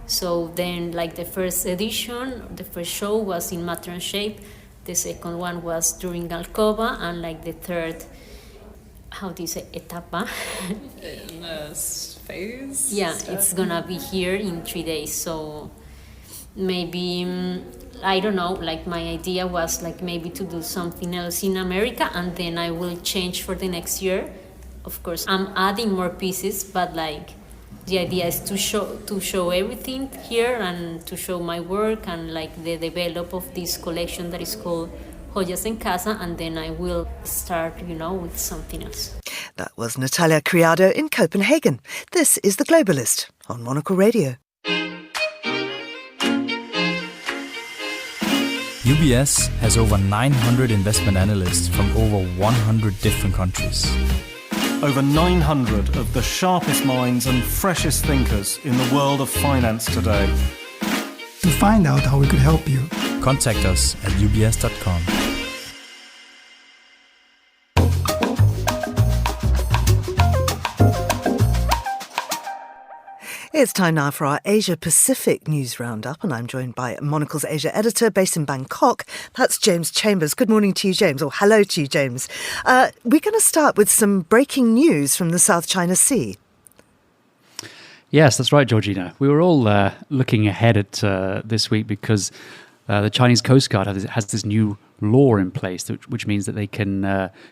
So then like the first edition, the first show was in matter and shape, the second one was during Alcoba, and like the third, how do you say, etapa? In a phase? Yeah, stuff? it's gonna be here in 3 days, so maybe, I don't know, like my idea was like maybe to do something else in America, and then I will change for the next year. Of course, I'm adding more pieces, but like the idea is to show everything here and to show my work and like the develop of this collection that is called Joyas en Casa, and then I will start, with something else. That was Natalia Criado in Copenhagen. This is The Globalist on Monocle Radio. UBS has over 900 investment analysts from over 100 different countries. Over 900 of the sharpest minds and freshest thinkers in the world of finance today. To find out how we could help you, contact us at ubs.com. It's time now for our Asia Pacific News Roundup, and I'm joined by Monocle's Asia editor based in Bangkok. That's James Chambers. Good morning to you, James, or hello to you, James. We're going to start with some breaking news from the South China Sea. Yes, that's right, Georgina. We were all looking ahead at this week because the Chinese Coast Guard has this new law in place, which means that they can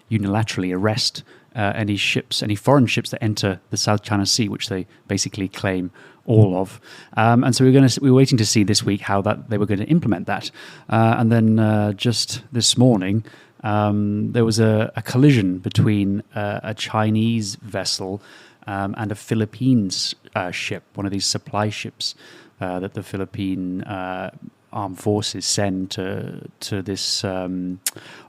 unilaterally arrest any foreign ships that enter the South China Sea, which they basically claim all of. And so we were waiting to see this week how they were going to implement that. And then just this morning, there was a collision between a Chinese vessel and a Philippines ship, one of these supply ships that the Philippine armed forces send to this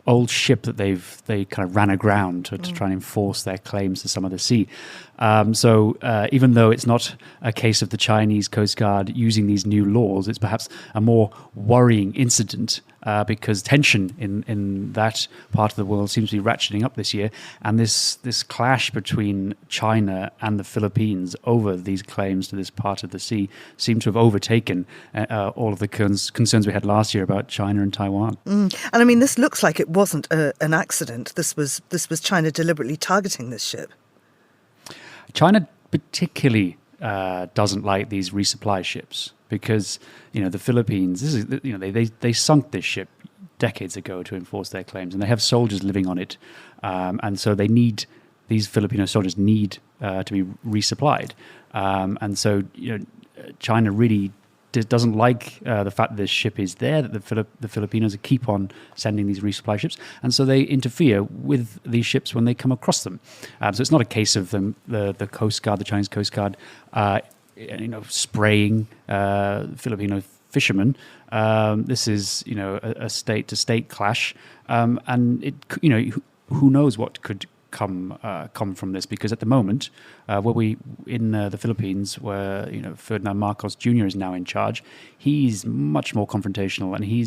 old ship that they kind of ran aground to try and enforce their claims to some of the sea. So even though it's not a case of the Chinese Coast Guard using these new laws, it's perhaps a more worrying incident because tension in that part of the world seems to be ratcheting up this year, and this clash between China and the Philippines over these claims to this part of the sea seem to have overtaken all of the concerns we had last year about China and Taiwan. And I mean, this looks like it wasn't an accident. This was China deliberately targeting this ship. China particularly doesn't like these resupply ships because the Philippines. They sunk this ship decades ago to enforce their claims, and they have soldiers living on it, and so these Filipino soldiers need to be resupplied, and so China really doesn't like the fact that this ship is there, that the Filipinos keep on sending these resupply ships, and so they interfere with these ships when they come across them. So it's not a case of the Coast Guard, the Chinese Coast Guard, spraying Filipino fishermen. This is a state-to-state clash, and it who knows what could come from this, because at the moment where we in the Philippines, where Ferdinand Marcos Jr. is now in charge, he's much more confrontational, and he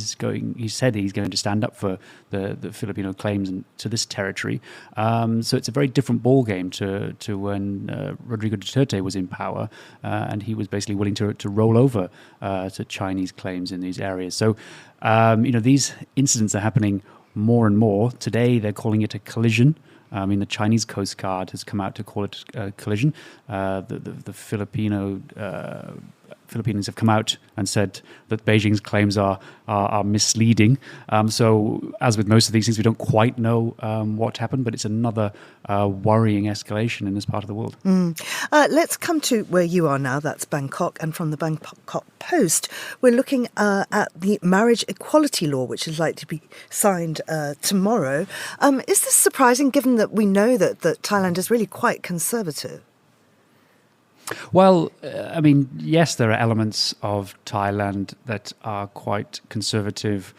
said he's going to stand up for the Filipino claims to this territory. So it's a very different ball game to when Rodrigo Duterte was in power, and he was basically willing to roll over to Chinese claims in these areas. So these incidents are happening more and more. Today, they're calling it a collision. I mean, the Chinese Coast Guard has come out to call it a collision. The Philippines have come out and said that Beijing's claims are misleading. So, as with most of these things, we don't quite know what happened, but it's another worrying escalation in this part of the world. Let's come to where you are now. That's Bangkok. And from the Bangkok Post, we're looking at the marriage equality law, which is likely to be signed tomorrow. Is this surprising, given that we know that Thailand is really quite conservative? Well, I mean, yes, there are elements of Thailand that are quite conservative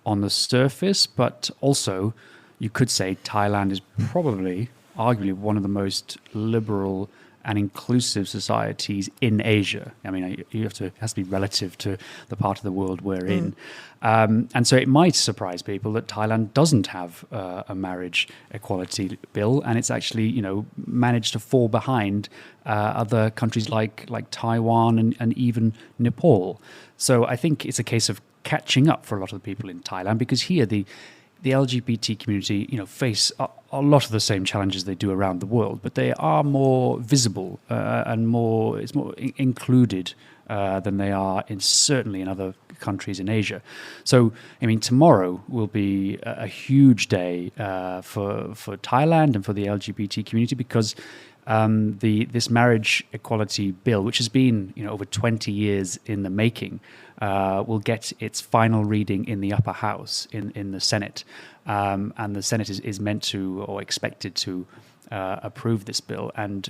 on the surface, but also you could say Thailand is probably, arguably, one of the most liberal and inclusive societies in Asia. I mean, it has to be relative to the part of the world we're in. And so it might surprise people that Thailand doesn't have a marriage equality bill, and it's actually, managed to fall behind other countries like Taiwan and even Nepal. So I think it's a case of catching up for a lot of the people in Thailand, because here the LGBT community, face a lot of the same challenges they do around the world, but they are more visible and it's more included than they are certainly in other countries in Asia. So, I mean, tomorrow will be a huge day for Thailand and for the LGBT community, because this marriage equality bill, which has been over 20 years in the making, will get its final reading in the upper house in the Senate, and the Senate is meant to or expected to approve this bill. And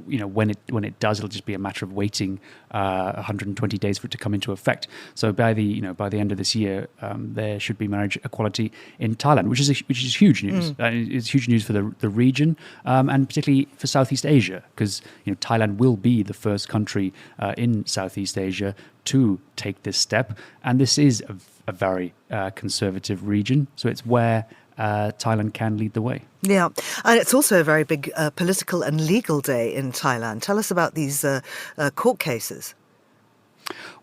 when it does, it'll just be a matter of waiting 120 days for it to come into effect. So by the end of this year, there should be marriage equality in Thailand, which is huge news. It's huge news for the region, and particularly for Southeast Asia, because Thailand will be the first country in Southeast Asia to take this step, and this is a very conservative region, so it's where Thailand can lead the way. Yeah, and it's also a very big political and legal day in Thailand. Tell us about these court cases.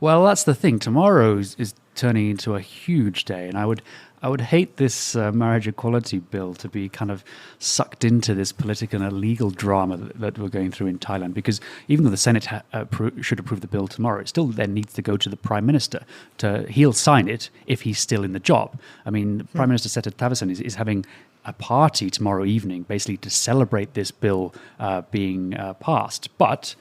Well, that's the thing. Tomorrow is turning into a huge day, and I would hate this marriage equality bill to be kind of sucked into this political and legal drama that we're going through in Thailand, because even though the Senate should approve the bill tomorrow, it still then needs to go to the Prime Minister. He'll sign it if he's still in the job. I mean, Prime Minister Seta Thavisin is having a party tomorrow evening, basically to celebrate this bill being passed. But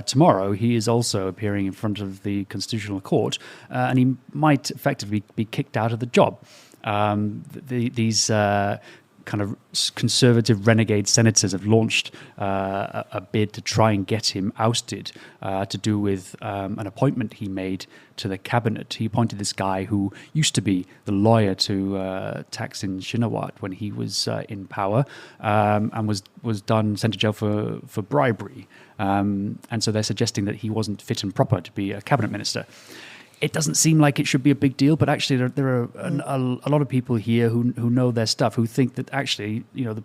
tomorrow, he is also appearing in front of the Constitutional Court, and he might effectively be kicked out of the job. These kind of conservative renegade senators have launched a bid to try and get him ousted, to do with an appointment he made to the cabinet. He appointed this guy who used to be the lawyer to Thaksin Shinawatra when he was in power, and was sent to jail for bribery. And so they're suggesting that he wasn't fit and proper to be a cabinet minister. It doesn't seem like it should be a big deal, but actually there are a lot of people here who know their stuff, who think that actually the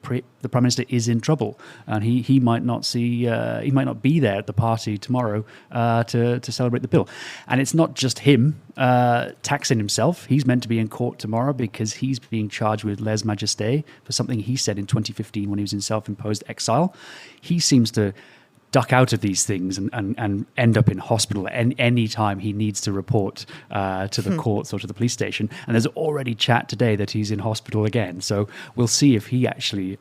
Prime Minister is in trouble, and he might not he might not be there at the party tomorrow to celebrate the bill. And it's not just him. Thaksin himself, he's meant to be in court tomorrow because he's being charged with lèse-majesté for something he said in 2015 when he was in self-imposed exile. He seems to duck out of these things and end up in hospital any time he needs to report to the courts or to the police station. And there's already chat today that he's in hospital again. So we'll see if he actually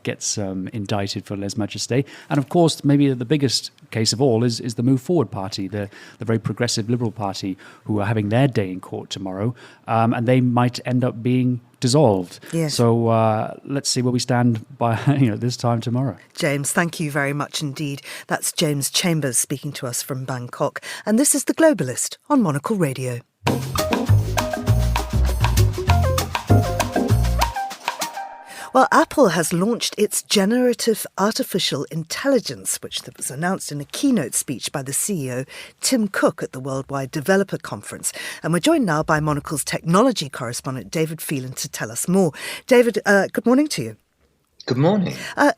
gets indicted for lèse-majesté. And of course, maybe the biggest case of all is the Move Forward Party, the very progressive Liberal Party, who are having their day in court tomorrow. And they might end up being dissolved. Yes. So let's see where we stand by this time tomorrow. James, thank you very much indeed. That's James Chambers speaking to us from Bangkok. And this is The Globalist on Monocle Radio. Well, Apple has launched its generative artificial intelligence, which was announced in a keynote speech by the CEO, Tim Cook, at the Worldwide Developer Conference. And we're joined now by Monocle's technology correspondent, David Phelan, to tell us more. David, good morning to you. Good morning.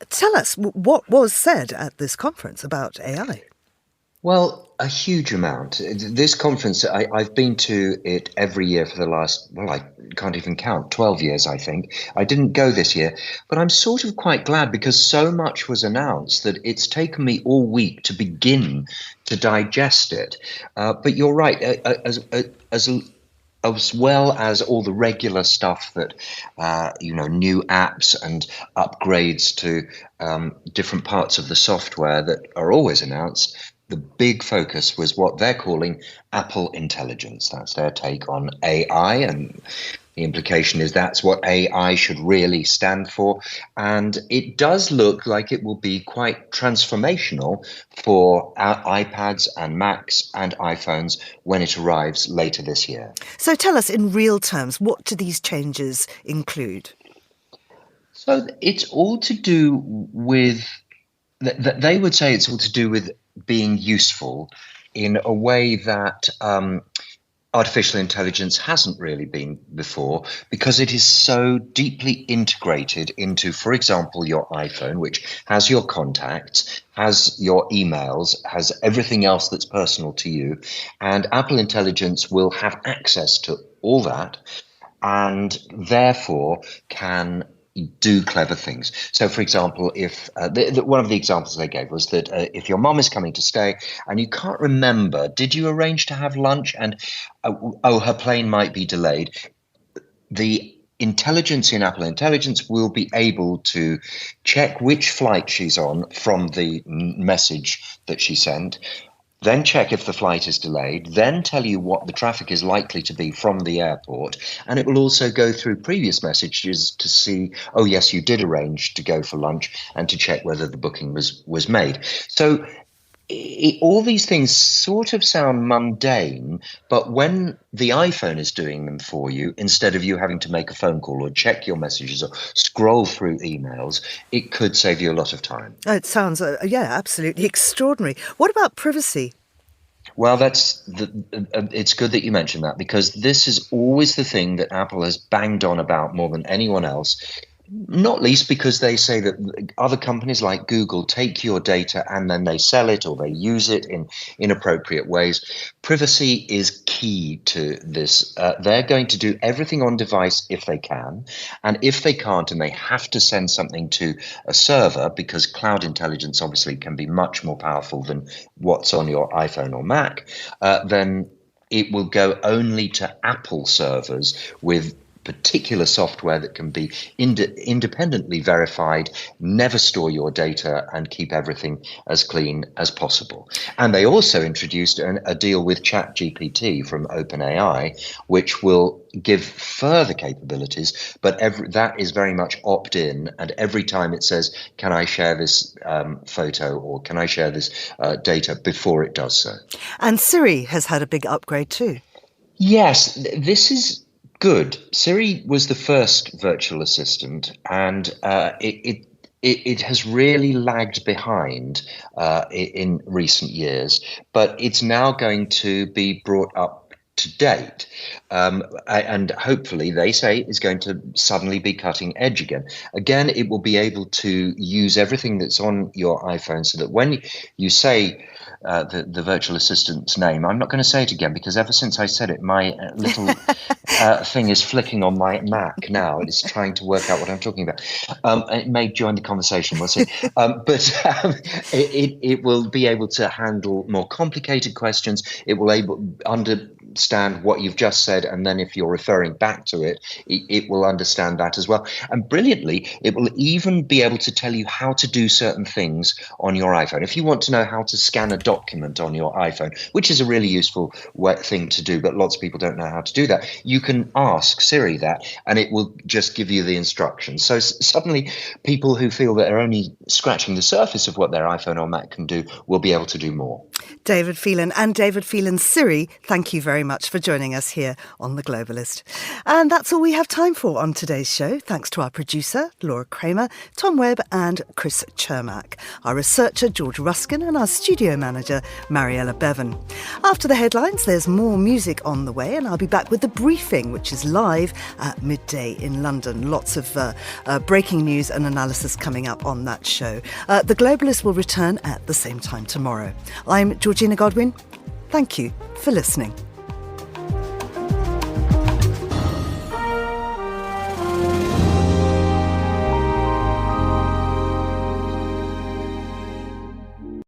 Tell us what was said at this conference about AI. Well, a huge amount. This conference, I've been to it every year for the last, well, I can't even count, 12 years, I think. I didn't go this year, but I'm sort of quite glad because so much was announced that it's taken me all week to begin to digest it. But you're right, as well as all the regular stuff that, new apps and upgrades to different parts of the software that are always announced, the big focus was what they're calling Apple Intelligence. That's their take on AI, and the implication is that's what AI should really stand for. And it does look like it will be quite transformational for our iPads and Macs and iPhones when it arrives later this year. So tell us in real terms, what do these changes include? So it's all to do with, they would say it's all to do with being useful in a way that artificial intelligence hasn't really been before, because it is so deeply integrated into, for example, your iPhone, which has your contacts, has your emails, has everything else that's personal to you. And Apple Intelligence will have access to all that and therefore can do clever things. So, for example, if one of the examples they gave was that if your mom is coming to stay and you can't remember, did you arrange to have lunch? And her plane might be delayed. The intelligence in Apple Intelligence will be able to check which flight she's on from the message that she sent, then check if the flight is delayed, then tell you what the traffic is likely to be from the airport. And it will also go through previous messages to see, oh, yes, you did arrange to go for lunch, and to check whether the booking was made. So all these things sort of sound mundane, but when the iPhone is doing them for you, instead of you having to make a phone call or check your messages or scroll through emails, it could save you a lot of time. It sounds, absolutely extraordinary. What about privacy? Well, it's good that you mentioned that, because this is always the thing that Apple has banged on about more than anyone else. Not least because they say that other companies like Google take your data and then they sell it or they use it in inappropriate ways. Privacy is key to this. They're going to do everything on device if they can. And if they can't and they have to send something to a server, because cloud intelligence obviously can be much more powerful than what's on your iPhone or Mac, then it will go only to Apple servers with particular software that can be independently verified, never store your data, and keep everything as clean as possible. And they also introduced a deal with ChatGPT from OpenAI, which will give further capabilities, but that is very much opt-in, and every time it says, can I share this photo or can I share this data, before it does so. And Siri has had a big upgrade too. Yes, this is good. Siri was the first virtual assistant, and it has really lagged behind in recent years, but it's now going to be brought up to date, and hopefully, they say, is going to suddenly be cutting edge again. Again, it will be able to use everything that's on your iPhone, so that when you say the virtual assistant's name, I'm not going to say it again, because ever since I said it, my little thing is flicking on my Mac now. It's trying to work out what I'm talking about. It may join the conversation, we'll see. But it will be able to handle more complicated questions. It will understand what you've just said, and then if you're referring back to it, it will understand that as well. And brilliantly, it will even be able to tell you how to do certain things on your iPhone. If you want to know how to scan a document on your iPhone, which is a really useful thing to do, but lots of people don't know how to do that, you can ask Siri that, and it will just give you the instructions. So suddenly, people who feel that they're only scratching the surface of what their iPhone or Mac can do will be able to do more. David Phelan and David Phelan's Siri, thank you very much for joining us here on The Globalist. And that's all we have time for on today's show. Thanks to our producer, Laura Kramer, Tom Webb and Chris Chermak, our researcher, George Ruskin, and our studio manager, manager Mariella Bevan. After the headlines, there's more music on the way, and I'll be back with The Briefing, which is live at midday in London. Lots of breaking news and analysis coming up on that show. The Globalist will return at the same time tomorrow. I'm Georgina Godwin. Thank you for listening.